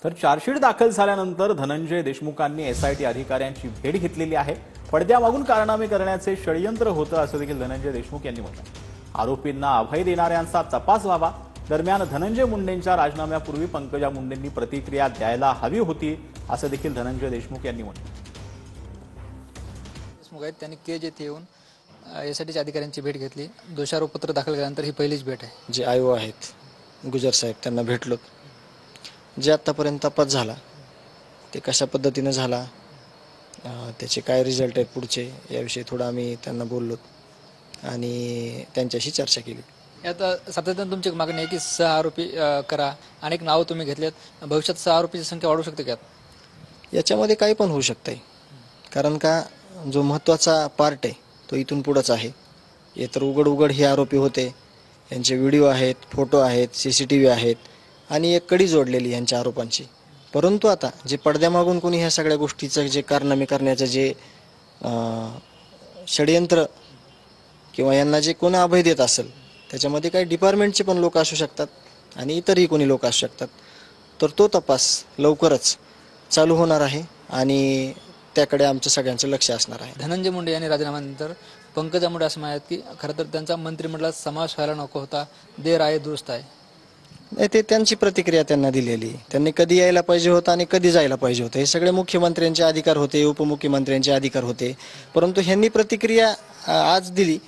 तर चार्जशीट दाखल झाल्यानंतर धनंजय देशमुखांनी एसआयटी अधिकाऱ्यांची भेट घेतलेली आहे। पडद्यामागून कारनामे करण्याचे षडयंत्र होतं असं देखील धनंजय देशमुख यांनी म्हटलं। आरोपींना अभय देणाऱ्यांचा तपास व्हावा। दरम्यान धनंजय मुंडेंच्या राजीनाम्यापूर्वी पंकजा मुंडेंनी प्रतिक्रिया द्यायला हवी होती असं देखील धनंजय देशमुख यांनी म्हटलं। देशमुख आहेत त्यांनी केज येथे येऊन एसआयटीच्या अधिकाऱ्यांची भेट घेतली। दोषारोपपत्र दाखल केल्यानंतर ही पहिलीच भेट आहे। जे आयो आहेत गुजर साहेब त्यांना भेटलो। जे आतापर्यंत तपास झाला ते कशा पद्धतीने झाला, त्याचे काय रिझल्ट आहेत पुढचे याविषयी थोडं आम्ही त्यांना बोललो आणि त्यांच्याशी चर्चा केली। यात सातत्याने तुमची मागणी आहे की 6 आरोपी करा, अनेक नाव तुम्ही घेतलेत, भविष्यात 6 आरोपीची संख्या वाढू शकते का? याच्यामध्ये काही पण होऊ शकते, कारण का जो महत्त्वाचा पार्ट आहे तो इथून पुढेच आहे। हे तर उघड हे आरोपी होते, यांचे व्हिडिओ आहेत, फोटो आहेत, CCTV आहेत आणि एक कडी जोडलेली यांच्या आरोपांची। परंतु आता जे पडद्यामागून कोणी ह्या सगळ्या गोष्टीचं जे कारनामे करण्याचं जे षडयंत्र किंवा यांना जे कोणी अभय देत असेल त्याच्यामध्ये काही डिपार्टमेंटचे पण लोक असू शकतात आणि इतरही कोणी लोक असू शकतात। तर तो तपास लवकरच चालू होणार आहे आणि त्याकडे आमचं सगळ्यांचं लक्ष असणार आहे। धनंजय मुंडे यांनी राजीनाम्यानंतर पंकजा मुंडे असं म्हणतात की खरं तर त्यांचा मंत्रिमंडळात समावेश व्हायला नको होता, देर आहे दुरुस्त आहे। नाही, ते त्यांची प्रतिक्रिया त्यांना दिलेली। त्यांनी कधी यायला पाहिजे होतं आणि कधी जायला पाहिजे होतं हे सगळे मुख्यमंत्र्यांचे अधिकार होते, उपमुख्यमंत्र्यांचे अधिकार होते। परंतु ह्यांनी प्रतिक्रिया आज दिली,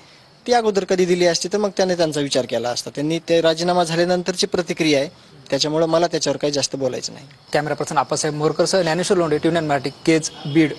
ती अगोदर कधी दिली असती तर मग त्याने त्यांचा विचार केला असता। त्यांनी ते राजीनामा झाल्यानंतरची प्रतिक्रिया आहे, त्याच्यामुळे मला त्याच्यावर काही जास्त बोलायचं नाही। कॅमेरा पर्सन आप्पासाहेब मोरकर सह ज्ञानेश्वर लोंढे, TVN मराठी, केज, बीड।